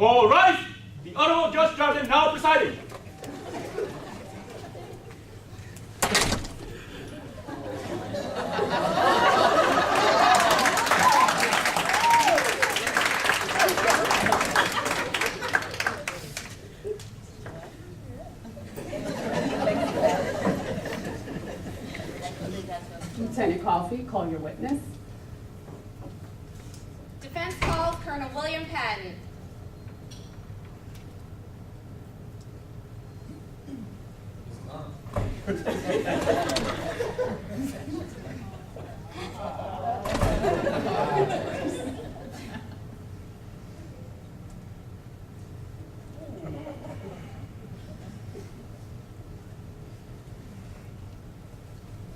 All rise! The Honorable Judge Jarden now presiding. Lieutenant Coffey, call your witness. Defense calls Colonel William Patton.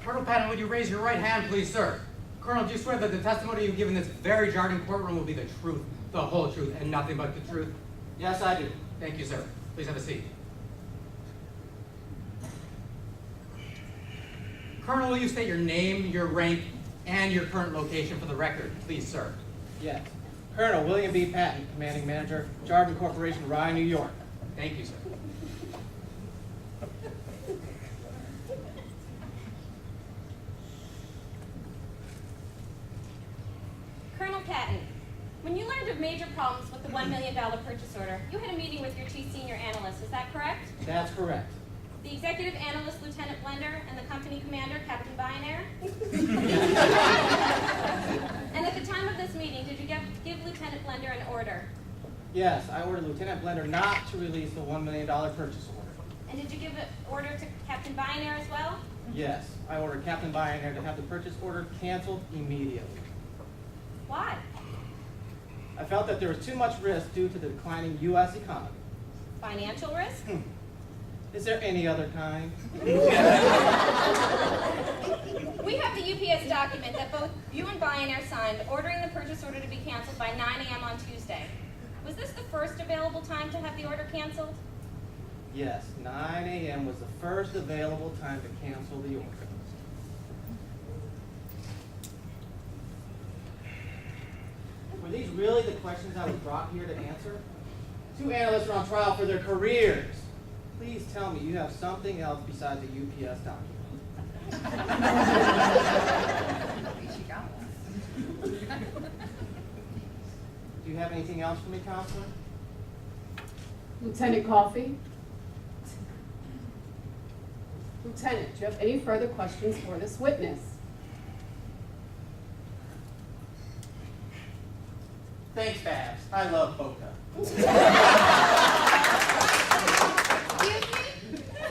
Colonel Patton, would you raise your right hand, please, sir? Colonel, do you swear that the testimony you give in this very Jarden courtroom will be the truth, the whole truth, and nothing but the truth? Yes, I do. Thank you, sir. Please have a seat. Colonel, will you state your name, your rank, and your current location for the record, please, sir? Yes. Colonel William B. Patton, Commanding Manager, Jarden Corporation, Rye, New York. Thank you, sir. Colonel Patton, when you learned of major problems with the $1 million purchase order, you had a meeting with your chief senior analyst, is that correct? That's correct. The executive analyst, Lieutenant Blender, and the company commander, Captain Bionaire? And at the time of this meeting, did you give Lieutenant Blender an order? Yes, I ordered Lieutenant Blender not to release the $1 million purchase order. And did you give an order to Captain Bionaire as well? Yes, I ordered Captain Bionaire to have the purchase order canceled immediately. Why? I felt that there was too much risk due to the declining U.S. economy. Financial risk? Is there any other kind? We have the UPS document that both you and Bionaire signed ordering the purchase order to be canceled by 9 a.m. on Tuesday. Was this the first available time to have the order canceled? Yes, 9 a.m. was the first available time to cancel the order. Were these really the questions I was brought here to answer? Two analysts are on trial for their careers. Please tell me you have something else besides a UPS document. Do you have anything else for me, Counselor? Lieutenant Coffey. Lieutenant, do you have any further questions for this witness? Thanks, Babs. I love Boca. Excuse me?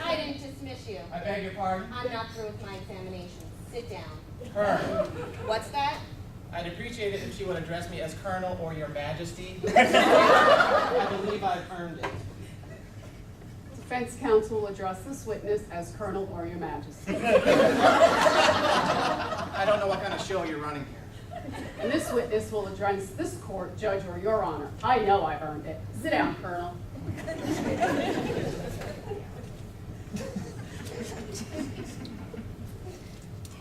I didn't dismiss you. I beg your pardon? I'm not through with my examination. Sit down. Colonel. What's that? I'd appreciate it if she would address me as Colonel or Your Majesty. I believe I've earned it. Defense counsel will address this witness as Colonel or Your Majesty. I don't know what kind of show you're running here. And this witness will address this court, Judge, or Your Honor. I know I've earned it. Sit down, Colonel.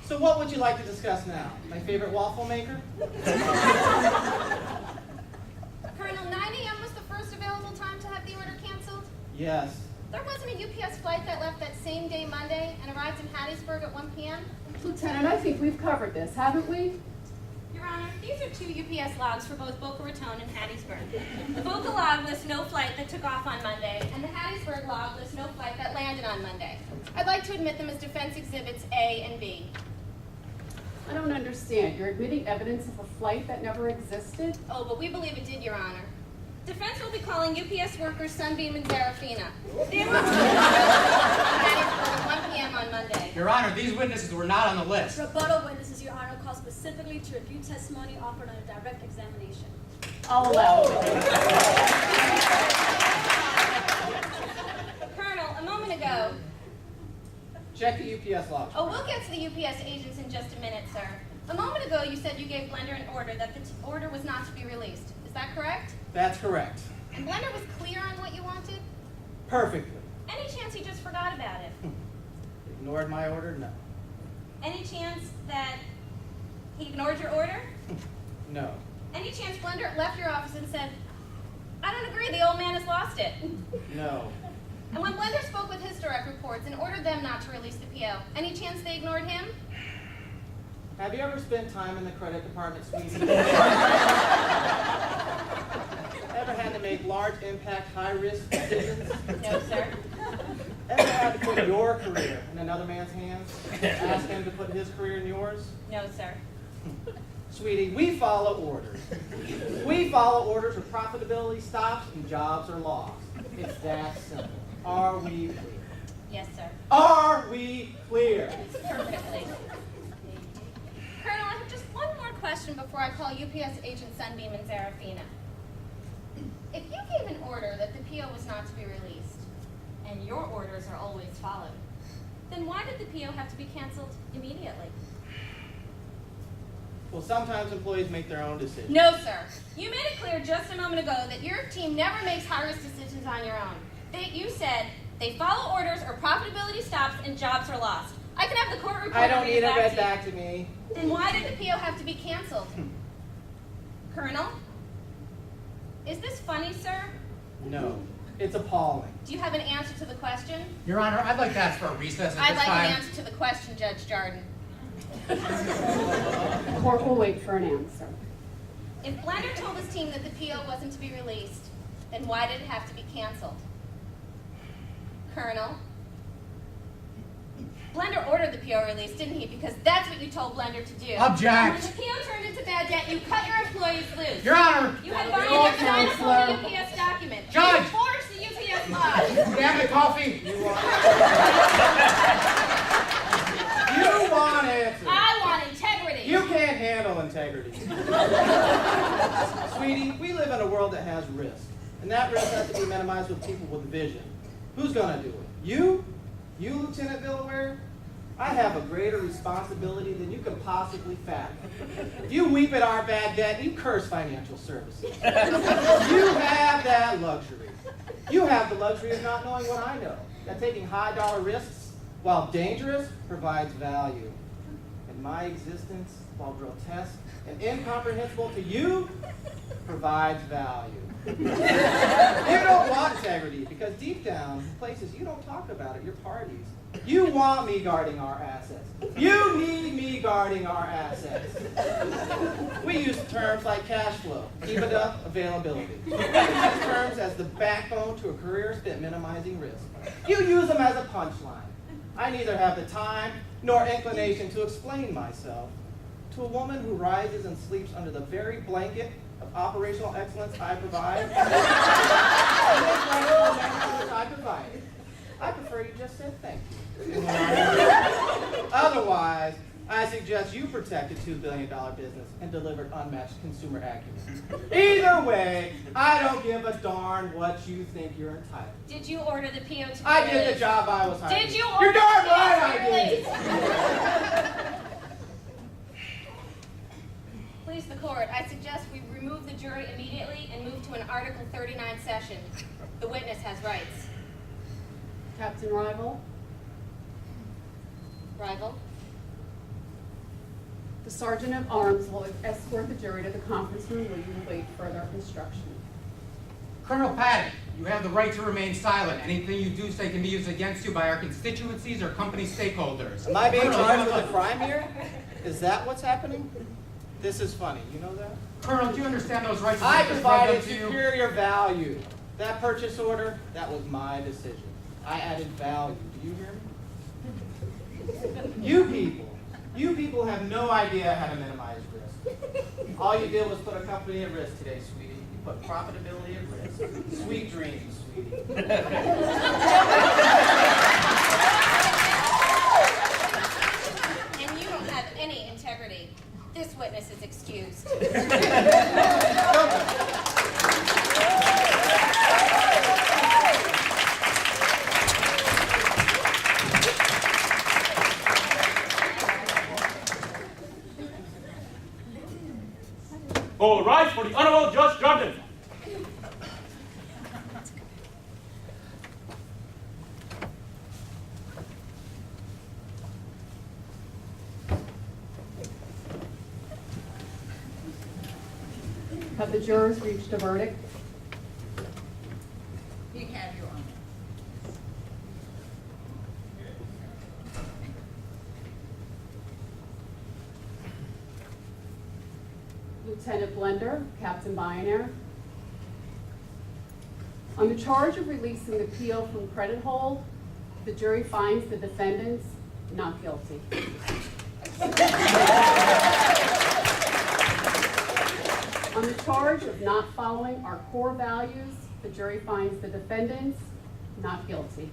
So what would you like to discuss now? My favorite waffle maker? Colonel, 9 a.m. was the first available time to have the order canceled? Yes. There wasn't a UPS flight that left that same day Monday and arrived in Hattiesburg at 1 p.m.? Lieutenant, I think we've covered this, haven't we? Your Honor, these are two UPS logs for both Boca Raton and Hattiesburg. The Boca log lists no flight that took off on Monday, and the Hattiesburg log lists no flight that landed on Monday. I'd like to admit them as defense exhibits A and B. I don't understand. You're admitting evidence of a flight that never existed? Oh, but we believe it did, Your Honor. Defense will be calling UPS workers Sunbeam and Zarafina. They were Hattiesburg at 1 p.m. on Monday. Your Honor, these witnesses were not on the list. Rebuttal witnesses, Your Honor, called specifically to review testimony offered on a direct examination. I'll allow it. Colonel, a moment ago. Check the UPS log. Oh, we'll get to the UPS agents in just a minute, sir. A moment ago, you said you gave Blender an order that the order was not to be released. Is that correct? That's correct. And Blender was clear on what you wanted? Perfectly. Any chance he just forgot about it? Ignored my order? No. Any chance that he ignored your order? No. Any chance Blender left your office and said, I don't agree. The old man has lost it. No. And when Blender spoke with his direct reports and ordered them not to release the PO, any chance they ignored him? Have you ever spent time in the credit department, sweetie? Ever had to make large impact, high risk decisions? No, sir. Ever had to put your career in another man's hands? Ask him to put his career in yours? No, sir. Sweetie, we follow orders. We follow orders where profitability stops and jobs are lost. It's that simple. Are we clear? Yes, sir. Are we clear? Perfectly. Colonel, I have just one more question before I call UPS agent Sunbeam and Zarafina. If you gave an order that the PO was not to be released, and your orders are always followed, then why did the PO have to be canceled immediately? Well, sometimes employees make their own decisions. No, sir. You made it clear just a moment ago that your team never makes high-risk decisions on your own. You said they follow orders or profitability stops and jobs are lost. I can have the court report. I don't need it back read to you. back to me. Then why did the PO have to be canceled? Colonel? Is this funny, sir? No. It's appalling. Do you have an answer to the question? Your Honor, I'd like to ask for a recess at I'd this like time. an answer to the question, Judge Jarden. The court will wait for an answer. If Blender told his team that the PO wasn't to be released, then why did it have to be canceled? Colonel? Blender ordered the PO released, didn't he? Because that's what you told Blender to do. Object. And when the PO turned into bad debt, you cut your employees loose. Your Honor! You had Court Barney Devine pull counselor. the UPS document. Judge! You forged the UPS laws. Damn it, coffee! You want answers. I want integrity. You can't handle integrity. Sweetie, we live in a world that has risk. And that risk has to be minimized with people with vision. Who's gonna do it? You? You, Lieutenant Delaware? I have a greater responsibility than you can possibly fathom. You weep at our bad debt, you curse financial services. You have that luxury. You have the luxury of not knowing what I know, that taking high dollar risks, while dangerous, provides value. And my existence, while grotesque and incomprehensible to you, provides value. You don't want integrity because deep down, places you don't talk about at your parties, you want me guarding our assets. You need me guarding our assets. We use terms like cash flow, EBITDA, availability. We use these terms as the backbone to a career spent minimizing risk. You use them as a punchline. I neither have the time nor inclination to explain myself to a woman who rises and sleeps under the very blanket of operational excellence I provide. I prefer you just said thank you. Otherwise, I suggest you protect a $2 billion business and delivered unmatched consumer acumen. Either way, I don't give a darn what you think you're entitled. Did you order the PO to be released? I did the job I was hired. Did you order You're darn the PO right to I be did. released? Please the court, I suggest we remove the jury immediately and move to an Article 39 session. The witness has rights. Captain Rival, Rival? the Sergeant at Arms will escort the jury to the conference room where you will wait further instruction. Colonel Patton, you have the right to remain silent. Anything you do say can be used against you by our constituencies or company stakeholders. Am I being Colonel, charged you with have a crime here? Is that what's happening? This is funny, you know that? Colonel, do you understand those rights? I as we described provided them to you? superior value. That purchase order, that was my decision. I added value. Do you hear me? You people have no idea how to minimize risk. All you did was put a company at risk today, sweetie. You put profitability at risk. Sweet dreams, sweetie. And you don't have any integrity. This witness is excused. All rise for the Honorable Judge Jarden. Have the jurors reached a verdict? Lieutenant Blender, Captain Bionaire. On the charge of releasing the PO from credit hold, the jury finds the defendants not guilty. On the charge of not following our core values, the jury finds the defendants not guilty.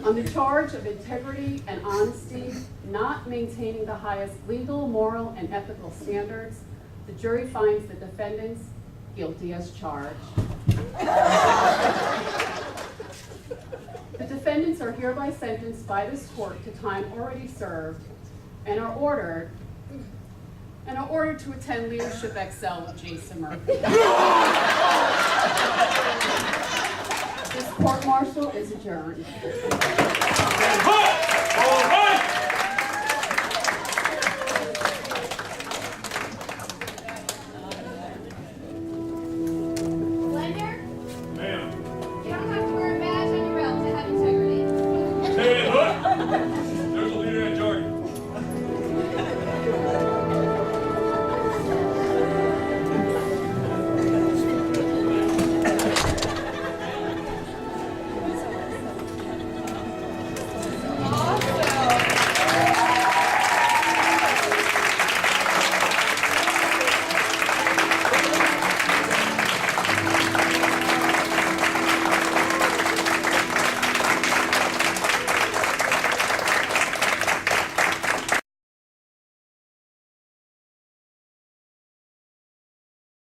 On the charge of integrity and honesty, not maintaining the highest legal, moral, and ethical standards, the jury finds the defendants guilty as charged. The defendants are hereby sentenced by this court to time already served and are ordered to attend Leadership Excel with Jason Murphy. This court-martial is adjourned. All right. Blender, Ma'am. you don't have to wear a badge on your belt to have integrity. Hey, look.